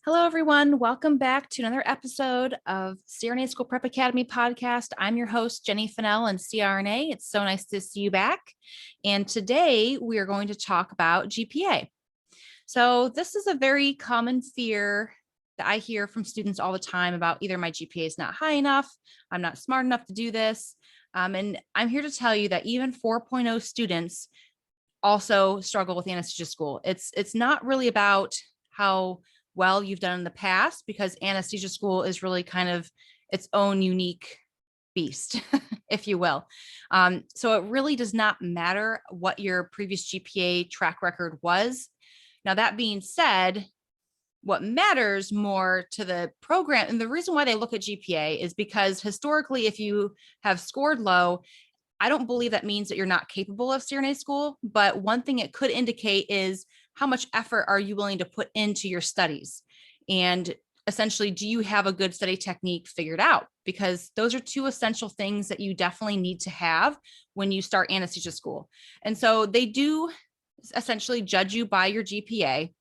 Hello, everyone. Welcome back to another episode of CRNA School Prep Academy podcast. I'm your host, Jenny Fennell and CRNA. It's so nice to see you back. And today we are going to talk about GPA. So this is a very common fear that I hear from students all the time about either my GPA is not high enough, I'm not smart enough to do this. And I'm here to tell you that even 4.0 students also struggle with anesthesia school. It's not really about how well you've done in the past, because anesthesia school is really kind of its own unique beast, if you will. So it really does not matter what your previous GPA track record was. Now, that being said, what matters more to the program, and the reason why they look at GPA is because historically, if you have scored low, I don't believe that means that you're not capable of CRNA school, but one thing it could indicate is how much effort are you willing to put into your studies? And essentially, do you have a good study technique figured out? Because those are two essential things that you definitely need to have when you start anesthesia school. And so they do essentially judge you by your GPA.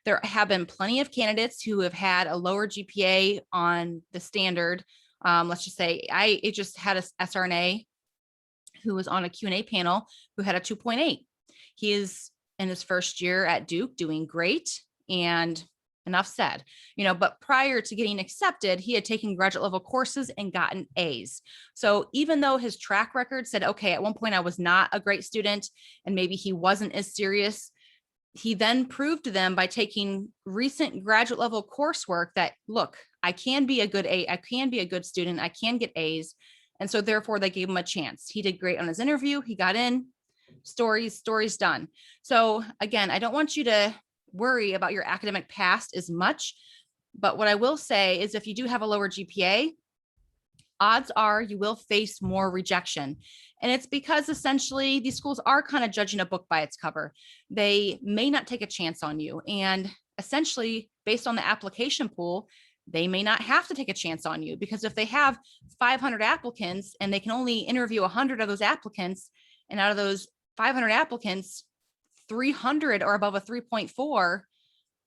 There have been plenty of candidates who have had a lower GPA on the standard. Let's just say I just had a SRNA who was on a Q&A panel who had a 2.8. He is in his first year at Duke doing great, and enough said, but prior to getting accepted, he had taken graduate level courses and gotten A's. So even though his track record said, okay, at one point I was not a great student and maybe he wasn't as serious, he then proved to them by taking recent graduate level coursework that, look, I can be a good student, I can get A's. And so therefore they gave him a chance. He did great on his interview. He got in. Stories done. So again, I don't want you to worry about your academic past as much, but what I will say is if you do have a lower GPA, odds are you will face more rejection. And it's because essentially these schools are kind of judging a book by its cover. They may not take a chance on you. And essentially, based on the application pool, they may not have to take a chance on you, because if they have 500 applicants and they can only interview 100 of those applicants, and out of those 500 applicants, 300 are above a 3.4,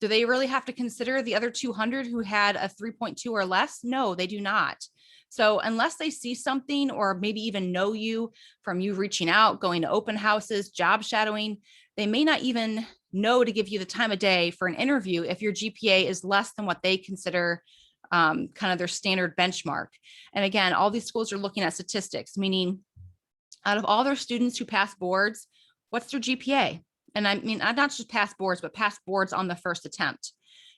do they really have to consider the other 200 who had a 3.2 or less? No, they do not. So unless they see something or maybe even know you from you reaching out, going to open houses, job shadowing, they may not even know to give you the time of day for an interview if your GPA is less than what they consider kind of their standard benchmark. And again, all these schools are looking at statistics, meaning out of all their students who pass boards, what's their GPA? And I mean, not just pass boards, but pass boards on the first attempt.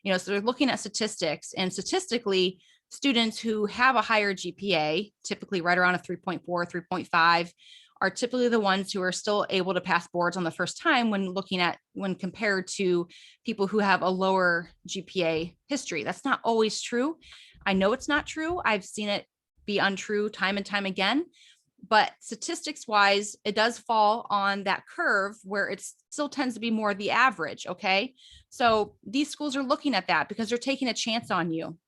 So they're looking at statistics, and statistically, students who have a higher GPA, typically right around a 3.4, 3.5, are typically the ones who are still able to pass boards on the first time when compared to people who have a lower GPA history. That's not always true. I know it's not true. I've seen it be untrue time and time again. But statistics wise, it does fall on that curve where it still tends to be more the average. Okay. So these schools are looking at that because they're taking a chance on you.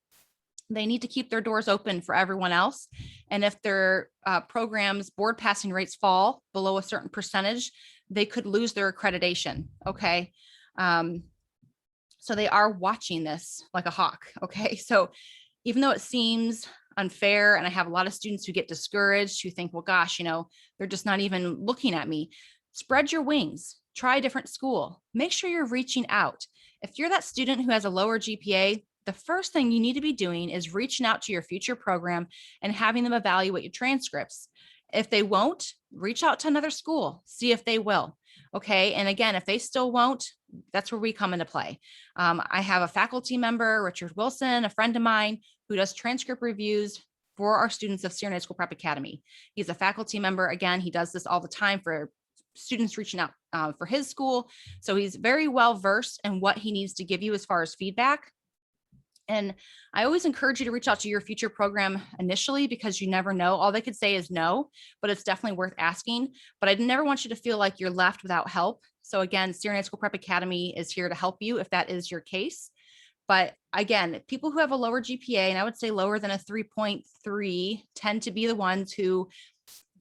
They need to keep their doors open for everyone else. And if their programs board passing rates fall below a certain percentage, they could lose their accreditation. Okay. So they are watching this like a hawk. Okay. So even though it seems unfair, and I have a lot of students who get discouraged, who think, well, gosh, they're just not even looking at me. Spread your wings, try a different school, make sure you're reaching out. If you're that student who has a lower GPA, the first thing you need to be doing is reaching out to your future program and having them evaluate your transcripts. If they won't, reach out to another school, see if they will. Okay. And again, if they still won't, that's where we come into play. I have a faculty member, Richard Wilson, a friend of mine, who does transcript reviews for our students of CRNA School Prep Academy. He's a faculty member. Again, he does this all the time for students reaching out for his school. So he's very well versed in what he needs to give you as far as feedback. And I always encourage you to reach out to your future program initially, because you never know. All they could say is no, but it's definitely worth asking. But I never want you to feel like you're left without help. So again, CRNA School Prep Academy is here to help you if that is your case. But again, people who have a lower GPA, and I would say lower than a 3.3, tend to be the ones who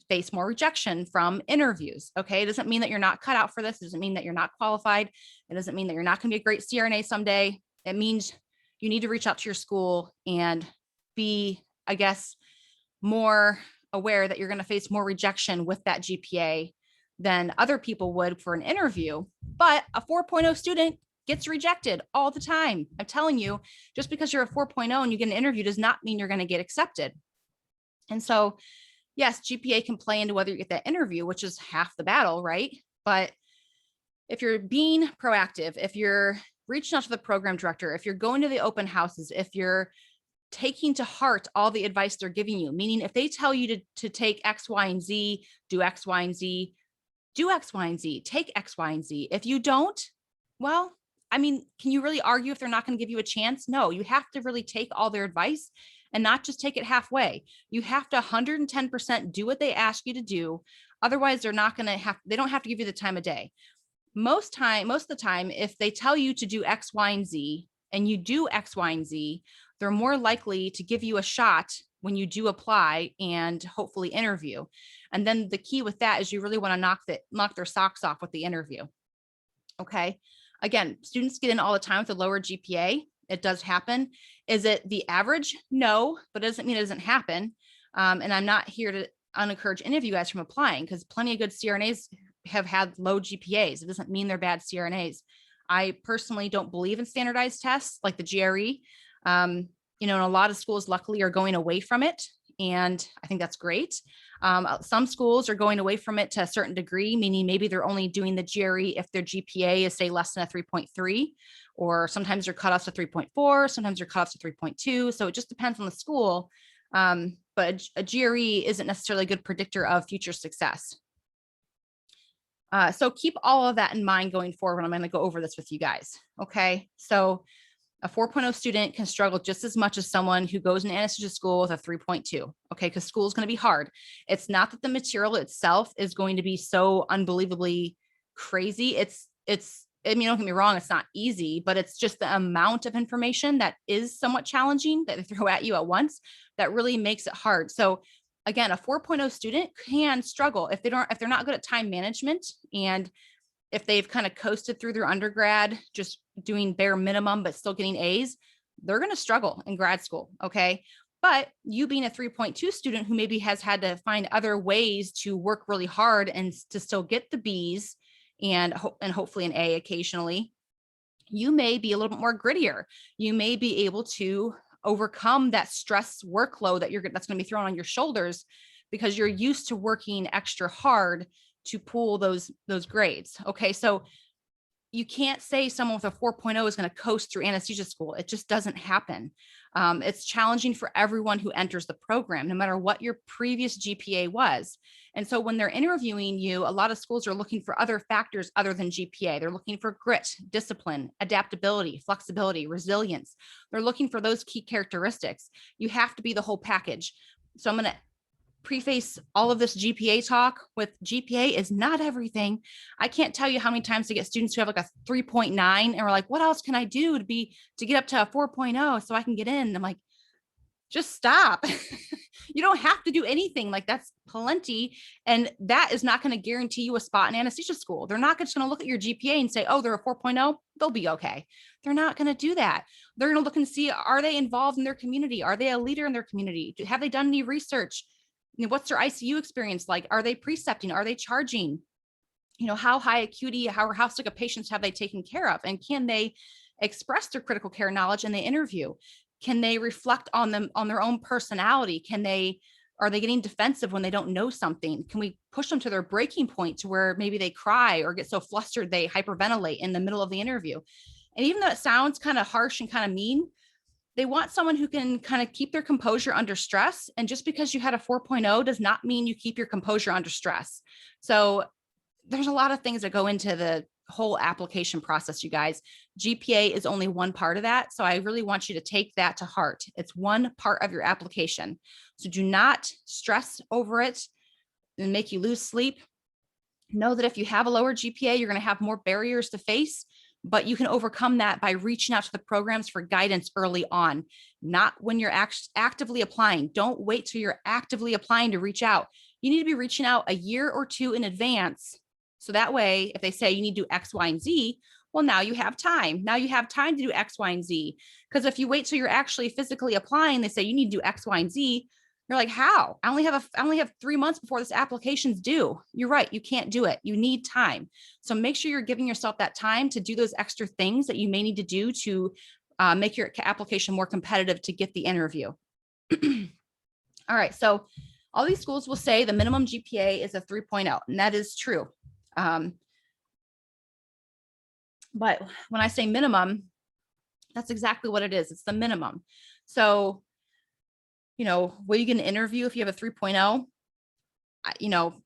face more rejection from interviews. Okay. It doesn't mean that you're not cut out for this. It doesn't mean that you're not qualified. It doesn't mean that you're not going to be a great CRNA someday. It means you need to reach out to your school and be, I guess, more aware that you're going to face more rejection with that GPA than other people would for an interview. But a 4.0 student gets rejected all the time. I'm telling you, just because you're a 4.0 and you get an interview does not mean you're going to get accepted. And so, yes, GPA can play into whether you get that interview, which is half the battle, right? But if you're being proactive, if you're reaching out to the program director, if you're going to the open houses, if you're taking to heart all the advice they're giving you, meaning if they tell you to take X, Y, and Z, do X, Y, and Z, do X, Y, and Z, take X, Y, and Z. If you don't, well, I mean, can you really argue if they're not going to give you a chance? No, you have to really take all their advice and not just take it halfway. You have to 110% do what they ask you to do. Otherwise, they don't have to give you the time of day. Most of the time, if they tell you to do X, Y, and Z, and you do X, Y, and Z, they're more likely to give you a shot when you do apply and hopefully interview. And then the key with that is you really want to knock their socks off with the interview. Okay. Again, students get in all the time with a lower GPA. It does happen. Is it the average? No, but it doesn't mean it doesn't happen. And I'm not here to unencourage any of you guys from applying, because plenty of good CRNAs have had low GPAs. It doesn't mean they're bad CRNAs. I personally don't believe in standardized tests like the GRE. And a lot of schools luckily are going away from it. And I think that's great. Some schools are going away from it to a certain degree, meaning maybe they're only doing the GRE if their GPA is, say, less than a 3.3, or sometimes they're cut off to 3.4, sometimes they're cut off to 3.2. So it just depends on the school. But a GRE isn't necessarily a good predictor of future success. So keep all of that in mind going forward when I'm going to go over this with you guys. Okay. So a 4.0 student can struggle just as much as someone who goes in anesthesia school with a 3.2. Okay. Because school is going to be hard. It's not that the material itself is going to be so unbelievably crazy. I mean, don't get me wrong, it's not easy, but it's just the amount of information that is somewhat challenging that they throw at you at once that really makes it hard. So again, a 4.0 student can struggle if they're not good at time management, and if they've kind of coasted through their undergrad, just doing bare minimum, but still getting A's, they're going to struggle in grad school. Okay. But you being a 3.2 student who maybe has had to find other ways to work really hard and to still get the B's and hopefully an A occasionally, you may be a little bit more grittier. You may be able to overcome that stress workload that's going to be thrown on your shoulders because you're used to working extra hard to pull those grades. Okay. So you can't say someone with a 4.0 is going to coast through anesthesia school. It just doesn't happen. It's challenging for everyone who enters the program, no matter what your previous GPA was. And so when they're interviewing you, a lot of schools are looking for other factors other than GPA. They're looking for grit, discipline, adaptability, flexibility, resilience. They're looking for those key characteristics. You have to be the whole package. So I'm going to preface all of this GPA talk with GPA is not everything. I can't tell you how many times to get students who have like a 3.9 and we're like, what else can I do to get up to a 4.0 so I can get in? And I'm like, just stop. You don't have to do anything. Like, that's plenty. And that is not going to guarantee you a spot in anesthesia school. They're not just going to look at your GPA and say, oh, they're a 4.0. They'll be okay. They're not going to do that. They're going to look and see, are they involved in their community? Are they a leader in their community? Have they done any research? What's their ICU experience like? Are they precepting? Are they charging? How high acuity, how sick of patients have they taken care of? And can they express their critical care knowledge in the interview? Can they reflect on their own personality? Are they getting defensive when they don't know something? Can we push them to their breaking point to where maybe they cry or get so flustered they hyperventilate in the middle of the interview? And even though it sounds kind of harsh and kind of mean, they want someone who can kind of keep their composure under stress. And just because you had a 4.0 does not mean you keep your composure under stress. So there's a lot of things that go into the whole application process, you guys. GPA is only one part of that. So I really want you to take that to heart. It's one part of your application. So do not stress over it and make you lose sleep. Know that if you have a lower GPA, you're going to have more barriers to face, but you can overcome that by reaching out to the programs for guidance early on, not when you're actively applying. Don't wait till you're actively applying to reach out. You need to be reaching out a year or two in advance. So that way, if they say you need to do X, Y, and Z, Well, now you have time. Now you have time to do X, Y, and Z. Because if you wait till you're actually physically applying, they say you need to do X, Y, and Z. You're like, how? I only have 3 months before this application's due. You're right. You can't do it. You need time. So make sure you're giving yourself that time to do those extra things that you may need to do to make your application more competitive to get the interview. All right. So all these schools will say the minimum GPA is a 3.0, and that is true. But when I say minimum, that's exactly what it is. It's the minimum. So, will you get an interview if you have a 3.0?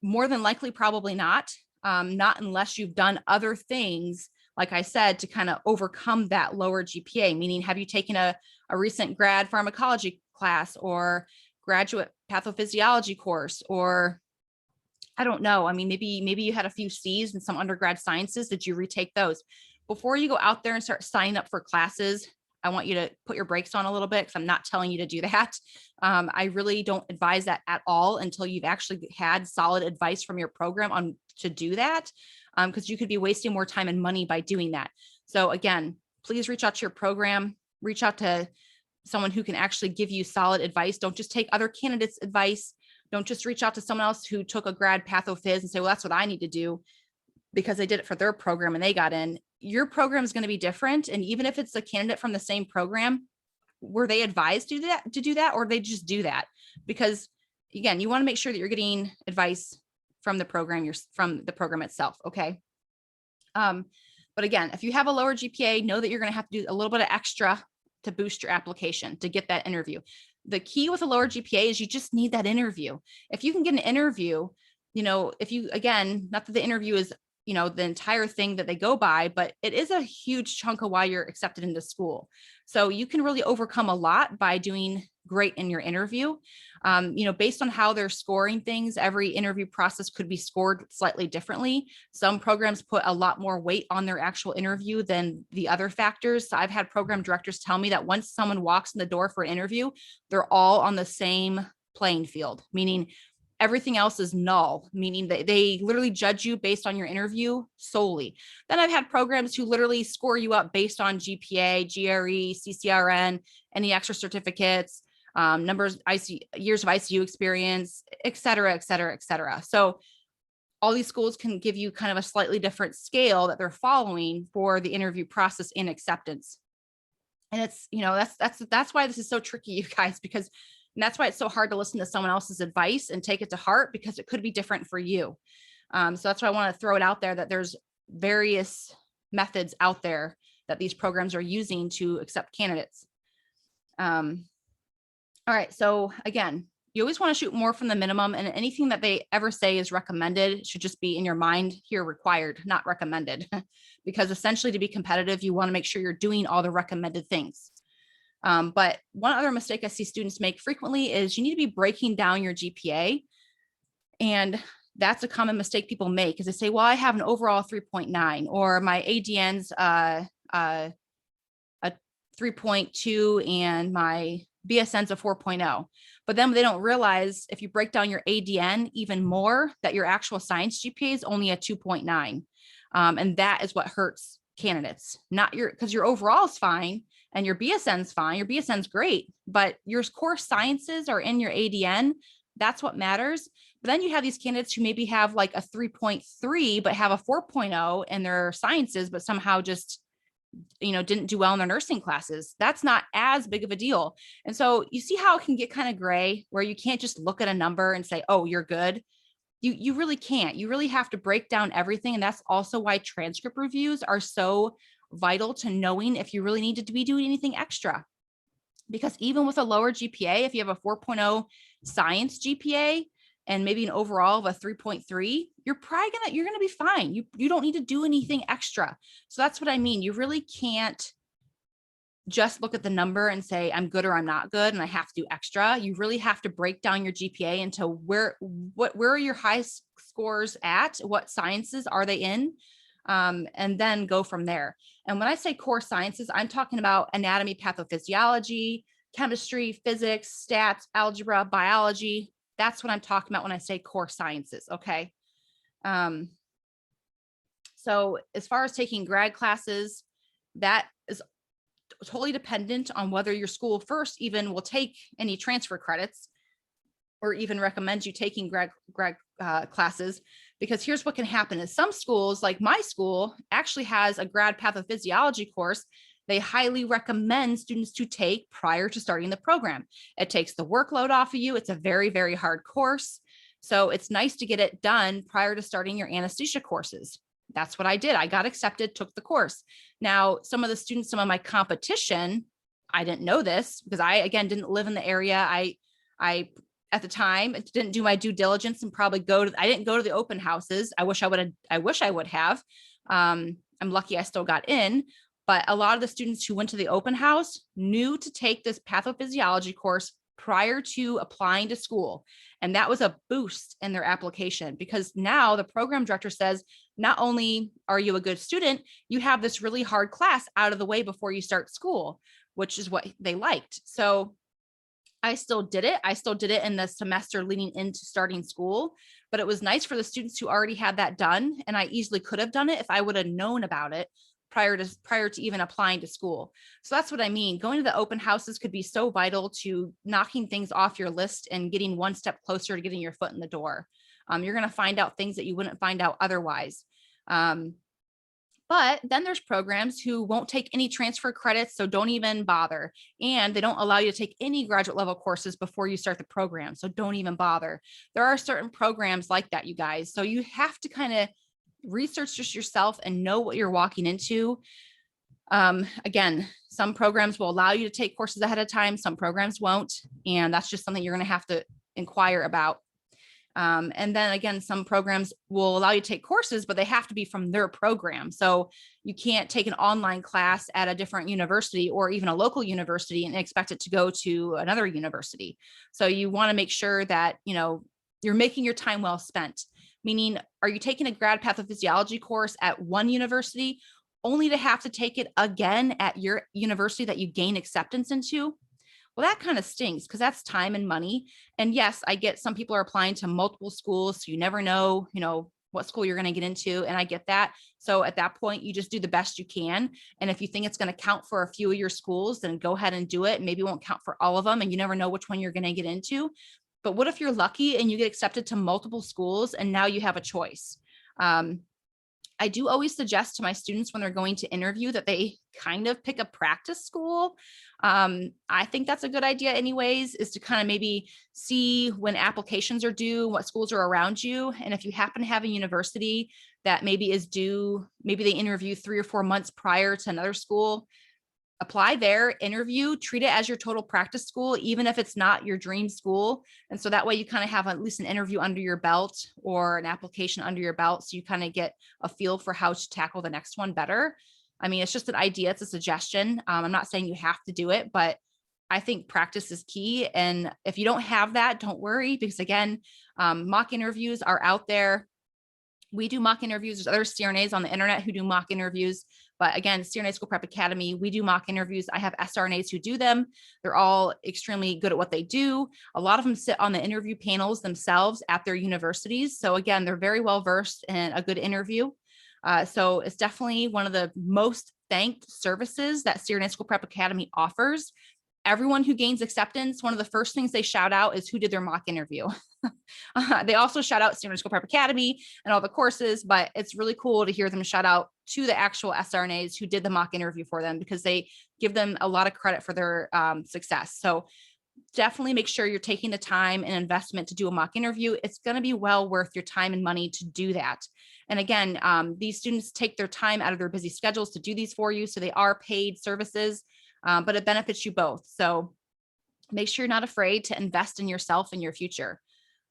More than likely, probably not. Not unless you've done other things, like I said, to kind of overcome that lower GPA, meaning have you taken a recent grad pharmacology class or graduate pathophysiology course, or I don't know. I mean, maybe you had a few C's in some undergrad sciences. Did you retake those? Before you go out there and start signing up for classes, I want you to put your brakes on a little bit, because I'm not telling you to do that. I really don't advise that at all until you've actually had solid advice from your program on to do that, because you could be wasting more time and money by doing that. So again, please reach out to your program, reach out to someone who can actually give you solid advice. Don't just take other candidates' advice. Don't just reach out to someone else who took a grad pathophys and say, well, that's what I need to do because they did it for their program and they got in. Your program is going to be different. And even if it's a candidate from the same program, were they advised to do that, or they just do that? Because again, you want to make sure that you're getting advice from the program, from the program itself. Okay. But again, if you have a lower GPA, know that you're going to have to do a little bit of extra to boost your application to get that interview. The key with a lower GPA is you just need that interview. If you can get an interview, if you, again, not that the interview is, the entire thing that they go by, but it is a huge chunk of why you're accepted into school. So you can really overcome a lot by doing great in your interview. Based on how they're scoring things, every interview process could be scored slightly differently. Some programs put a lot more weight on their actual interview than the other factors. So I've had program directors tell me that once someone walks in the door for an interview, they're all on the same playing field, meaning everything else is null, meaning that they literally judge you based on your interview solely. Then I've had programs who literally score you up based on GPA, GRE, CCRN, any extra certificates, numbers, years of ICU experience, et cetera, et cetera, et cetera. So all these schools can give you kind of a slightly different scale that they're following for the interview process and acceptance. And it's, that's why this is so tricky, you guys, because and that's why it's so hard to listen to someone else's advice and take it to heart, because it could be different for you. So that's why I want to throw it out there that there's various methods out there that these programs are using to accept candidates. All right. So again, you always want to shoot more from the minimum, and anything that they ever say is recommended should just be in your mind here, required, not recommended, because essentially to be competitive, you want to make sure you're doing all the recommended things. But one other mistake I see students make frequently is you need to be breaking down your GPA. And that's a common mistake people make, is they say, well, I have an overall 3.9, or my ADN's a 3.2 and my BSN's a 4.0. But then they don't realize, if you break down your ADN even more, that your actual science GPA is only a 2.9. And that is what hurts candidates, not because your overall is fine and your BSN's fine. Your BSN's great, but your core sciences are in your ADN. That's what matters. But then you have these candidates who maybe have like a 3.3, but have a 4.0 in their sciences, but somehow just, didn't do well in their nursing classes. That's not as big of a deal. And so you see how it can get kind of gray, where you can't just look at a number and say, oh, you're good. You really can't. You really have to break down everything. And that's also why transcript reviews are so vital to knowing if you really need to be doing anything extra. Because even with a lower GPA, if you have a 4.0 science GPA and maybe an overall of a 3.3, you're gonna be fine. You don't need to do anything extra. So that's what I mean. You really can't just look at the number and say, I'm good or I'm not good, and I have to do extra. You really have to break down your GPA into where are your high scores at, what sciences are they in, and then go from there. And when I say core sciences, I'm talking about anatomy, pathophysiology, chemistry, physics, stats, algebra, biology. That's what I'm talking about when I say core sciences. Okay. So as far as taking grad classes, that is totally dependent on whether your school first even will take any transfer credits or even recommends you taking grad classes. Because here's what can happen is some schools, like my school, actually has a grad pathophysiology course they highly recommend students to take prior to starting the program. It takes the workload off of you. It's a very, very hard course. So it's nice to get it done prior to starting your anesthesia courses. That's what I did. I got accepted, took the course. Now, some of the students, some of my competition, I didn't know this because I, again, didn't live in the area. I at the time didn't do my due diligence and probably I didn't go to the open houses. I wish I would have. I'm lucky I still got in, but a lot of the students who went to the open house knew to take this pathophysiology course prior to applying to school. And that was a boost in their application because now the program director says, not only are you a good student, you have this really hard class out of the way before you start school, which is what they liked. So I still did it. I still did it in the semester leading into starting school, but it was nice for the students who already had that done. And I easily could have done it if I would have known about it prior to even applying to school. So that's what I mean. Going to the open houses could be so vital to knocking things off your list and getting one step closer to getting your foot in the door. You're going to find out things that you wouldn't find out otherwise. But then there's programs who won't take any transfer credits, so don't even bother. And they don't allow you to take any graduate level courses before you start the program, so don't even bother. There are certain programs like that, you guys. So you have to kind of research just yourself and know what you're walking into. Again, some programs will allow you to take courses ahead of time, some programs won't. And that's just something you're going to have to inquire about. And then again, some programs will allow you to take courses, but they have to be from their program. So you can't take an online class at a different university or even a local university and expect it to go to another university. So you want to make sure that, you're making your time well spent. Meaning, are you taking a grad pathophysiology course at one university only to have to take it again at your university that you gain acceptance into? Well, that kind of stinks because that's time and money. And yes, I get some people are applying to multiple schools. So you never know, what school you're going to get into. And I get that. So at that point, you just do the best you can. And if you think it's going to count for a few of your schools, then go ahead and do it. Maybe it won't count for all of them. And you never know which one you're going to get into. But what if you're lucky and you get accepted to multiple schools and now you have a choice? I do always suggest to my students when they're going to interview that they kind of pick a practice school. I think that's a good idea anyways, is to kind of maybe see when applications are due, what schools are around you. And if you happen to have a university that maybe is due, maybe they interview 3 or 4 months prior to another school, apply there, interview, treat it as your total practice school, even if it's not your dream school. And so that way you kind of have at least an interview under your belt or an application under your belt. So you kind of get a feel for how to tackle the next one better. I mean, it's just an idea. It's a suggestion. I'm not saying you have to do it, but I think practice is key. And if you don't have that, don't worry, because again, mock interviews are out there. We do mock interviews. There's other CRNAs on the internet who do mock interviews. But again, CRNA School Prep Academy, we do mock interviews. I have SRNAs who do them. They're all extremely good at what they do. A lot of them sit on the interview panels themselves at their universities. So again, they're very well versed in a good interview. So it's definitely one of the most thanked services that CRNA School Prep Academy offers. Everyone who gains acceptance, one of the first things they shout out is who did their mock interview. They also shout out CRNA School Prep Academy and all the courses, but it's really cool to hear them shout out to the actual SRNAs who did the mock interview for them, because they give them a lot of credit for their success. So definitely make sure you're taking the time and investment to do a mock interview. It's going to be well worth your time and money to do that. And again, these students take their time out of their busy schedules to do these for you. So they are paid services. But it benefits you both. So make sure you're not afraid to invest in yourself and your future.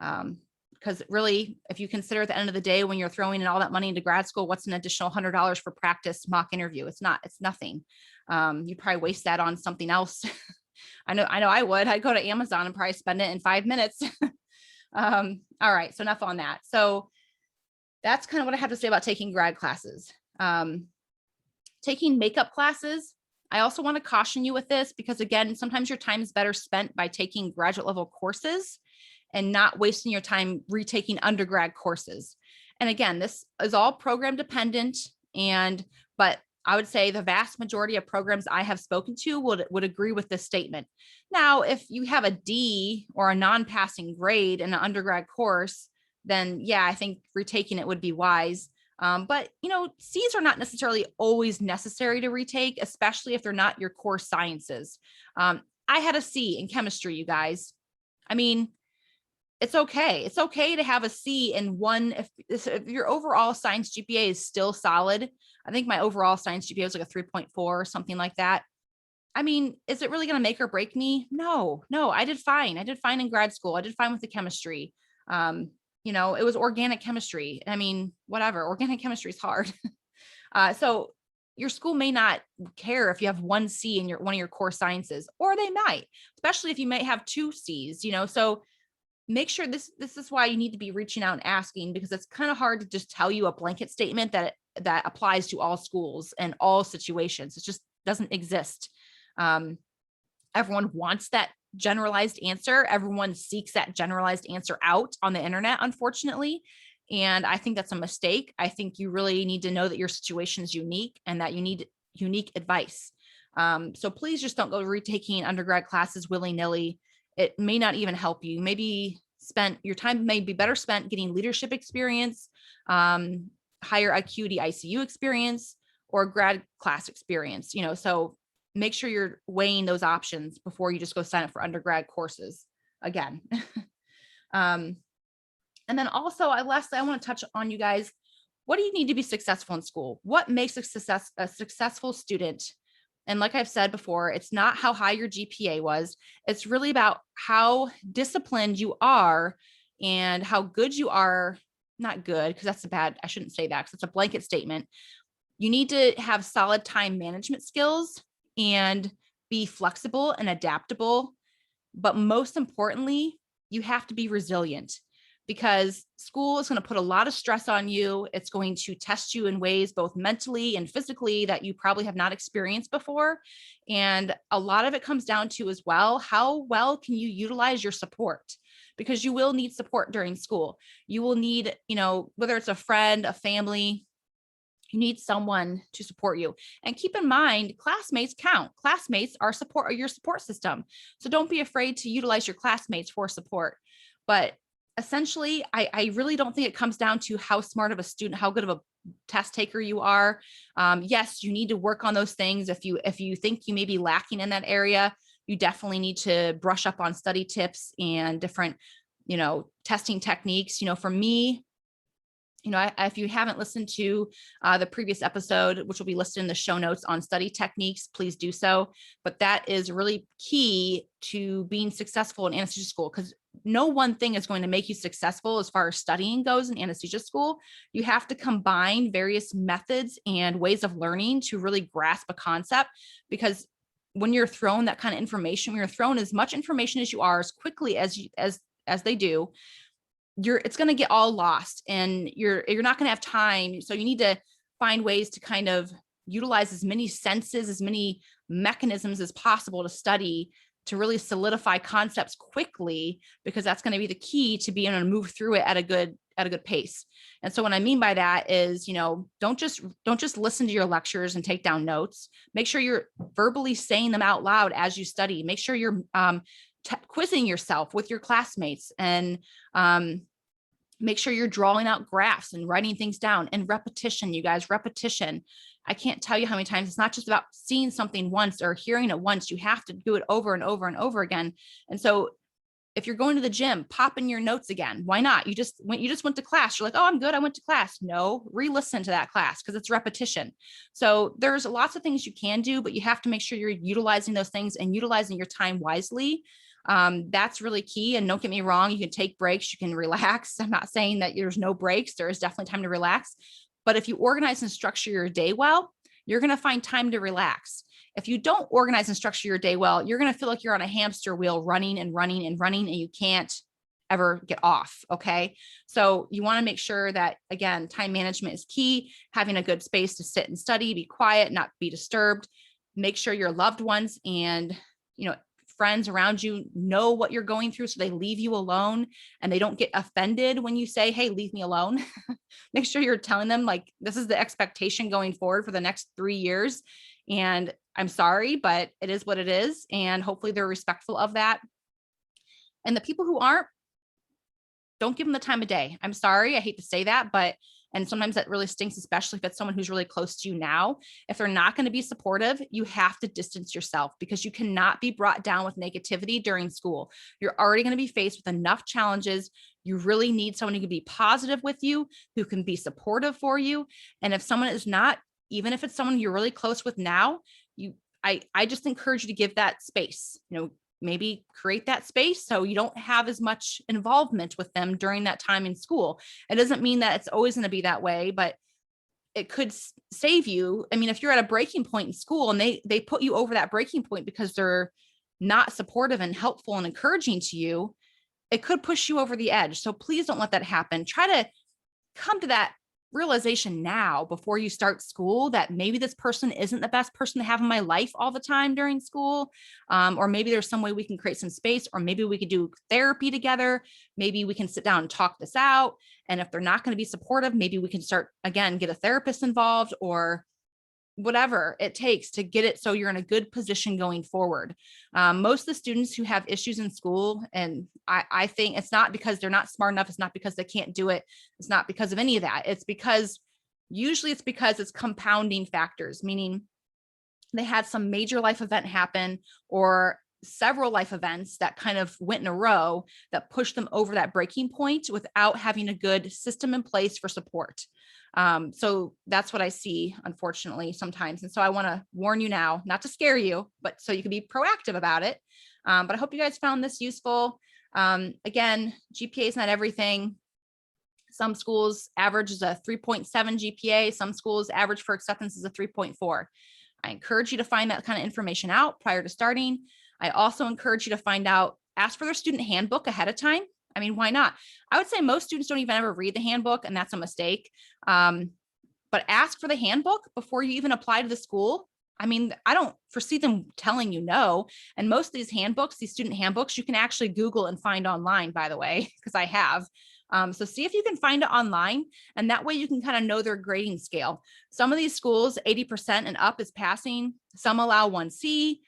Because really, if you consider at the end of the day, when you're throwing in all that money into grad school, what's an additional $100 for practice mock interview? It's nothing. You'd probably waste that on something else. I know I would. I'd go to Amazon and probably spend it in 5 minutes. All right. So enough on that. So that's kind of what I have to say about taking grad classes. Taking makeup classes, I also want to caution you with this because, again, sometimes your time is better spent by taking graduate level courses and not wasting your time retaking undergrad courses. And again, this is all program dependent, but I would say the vast majority of programs I have spoken to would agree with this statement. Now, if you have a D or a non-passing grade in an undergrad course, then yeah, I think retaking it would be wise. But C's are not necessarily always necessary to retake, especially if they're not your core sciences. I had a C in chemistry, you guys. I mean, it's okay. It's okay to have a C in one. If your overall science GPA is still solid, I think my overall science GPA was like a 3.4 or something like that. I mean, is it really going to make or break me? No, I did fine. I did fine in grad school. I did fine with the chemistry. It was organic chemistry. I mean, whatever, organic chemistry is hard. So your school may not care if you have one C in one of your core sciences, or they might, especially if you might have two C's, so make sure this is why you need to be reaching out and asking, because it's kind of hard to just tell you a blanket statement that applies to all schools and all situations. It just doesn't exist. Everyone wants that generalized answer. Everyone seeks that generalized answer out on the internet, unfortunately. And I think that's a mistake. I think you really need to know that your situation is unique and that you need unique advice. So please just don't go retaking undergrad classes willy-nilly. It may not even help you. Maybe your time may be better spent getting leadership experience, higher acuity ICU experience, or grad class experience, so make sure you're weighing those options before you just go sign up for undergrad courses again. And then also, lastly, I want to touch on, you guys, what do you need to be successful in school? What makes a successful student? And like I've said before, it's not how high your GPA was. It's really about how disciplined you are and how good you are. Not good, because I shouldn't say that because it's a blanket statement. You need to have solid time management skills and be flexible and adaptable. But most importantly, you have to be resilient, because school is going to put a lot of stress on you. It's going to test you in ways both mentally and physically that you probably have not experienced before. And a lot of it comes down to as well, how well can you utilize your support? Because you will need support during school. You will need, whether it's a friend, a family, you need someone to support you. And keep in mind, classmates count. Classmates are your support system. So don't be afraid to utilize your classmates for support. But essentially, I really don't think it comes down to how smart of a student, how good of a test taker you are. Yes, you need to work on those things. If you think you may be lacking in that area, you definitely need to brush up on study tips and different, testing techniques. For me, if you haven't listened to the previous episode, which will be listed in the show notes on study techniques, please do so. But that is really key to being successful in anesthesia school, because no one thing is going to make you successful as far as studying goes in anesthesia school. You have to combine various methods and ways of learning to really grasp a concept, because when you're thrown that kind of information, when you're thrown as much information as you are, as quickly as they do, it's going to get all lost, and you're not going to have time. So you need to find ways to kind of utilize as many senses, as many mechanisms as possible to study, to really solidify concepts quickly, because that's going to be the key to being able to move through it at a good pace. And so what I mean by that is, don't just listen to your lectures and take down notes. Make sure you're verbally saying them out loud as you study. Make sure you're quizzing yourself with your classmates, and make sure you're drawing out graphs and writing things down. And repetition, you guys, repetition. I can't tell you how many times. It's not just about seeing something once or hearing it once. You have to do it over and over and over again. And so if you're going to the gym, pop in your notes again. Why not? You just went to class. You're like, oh, I'm good. I went to class. No, re-listen to that class, because it's repetition. So there's lots of things you can do, but you have to make sure you're utilizing those things and utilizing your time wisely. That's really key. And don't get me wrong, you can take breaks, you can relax. I'm not saying that there's no breaks. There is definitely time to relax. But if you organize and structure your day well, you're going to find time to relax. If you don't organize and structure your day well, you're going to feel like you're on a hamster wheel, running and running and running, and you can't ever get off. Okay. So you want to make sure that, again, time management is key. Having a good space to sit and study, be quiet, not be disturbed. Make sure your loved ones and, friends around you know what you're going through, so they leave you alone and they don't get offended when you say, hey, leave me alone. Make sure you're telling them, like, this is the expectation going forward for the next 3 years. And I'm sorry, but it is what it is. And hopefully they're respectful of that. And the people who aren't, don't give them the time of day. I'm sorry. I hate to say that, and sometimes that really stinks, especially if it's someone who's really close to you now. If they're not going to be supportive, you have to distance yourself, because you cannot be brought down with negativity during school. You're already going to be faced with enough challenges. You really need someone who can be positive with you, who can be supportive for you. And if someone is not, even if it's someone you're really close with now, I just encourage you to give that space, maybe create that space so you don't have as much involvement with them during that time in school. It doesn't mean that it's always going to be that way, but it could save you. I mean, if you're at a breaking point in school and they put you over that breaking point because they're not supportive and helpful and encouraging to you, it could push you over the edge. So please don't let that happen. Try to come to that realization now before you start school, that maybe this person isn't the best person to have in my life all the time during school. Or maybe there's some way we can create some space, or maybe we could do therapy together. Maybe we can sit down and talk this out. And if they're not going to be supportive, maybe we can start, again, get a therapist involved, or whatever it takes to get it so you're in a good position going forward. Most of the students who have issues in school, and I think it's not because they're not smart enough, it's not because they can't do it, it's not because of any of that. Usually it's because it's compounding factors, meaning they had some major life event happen, or several life events that kind of went in a row that pushed them over that breaking point without having a good system in place for support. So that's what I see, unfortunately, sometimes. And so I want to warn you now, not to scare you, but so you can be proactive about it. But I hope you guys found this useful. Again, GPA is not everything. Some schools average is a 3.7 GPA. Some schools average for acceptance is a 3.4. I encourage you to find that kind of information out prior to starting. I also encourage you to ask for their student handbook ahead of time. I mean, why not? I would say most students don't even ever read the handbook, and that's a mistake. But ask for the handbook before you even apply to the school. I mean, I don't foresee them telling you no. And most of these handbooks, these student handbooks, you can actually Google and find online, by the way, because I have. So see if you can find it online, and that way you can kind of know their grading scale. Some of these schools, 80% and up is passing. Some allow 1C,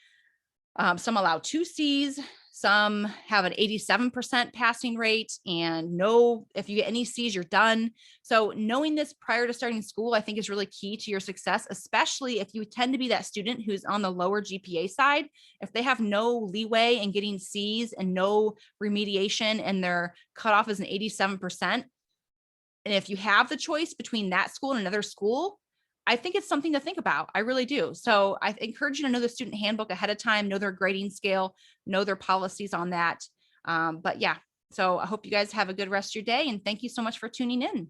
some allow 2Cs. Some have an 87% passing rate, and if you get any C's, you're done. So knowing this prior to starting school, I think, is really key to your success, especially if you tend to be that student who's on the lower GPA side. If they have no leeway in getting C's and no remediation, and their cutoff is an 87%, and if you have the choice between that school and another school, I think it's something to think about. I really do. So I encourage you to know the student handbook ahead of time, know their grading scale, know their policies on that. But yeah, so I hope you guys have a good rest of your day, and thank you so much for tuning in.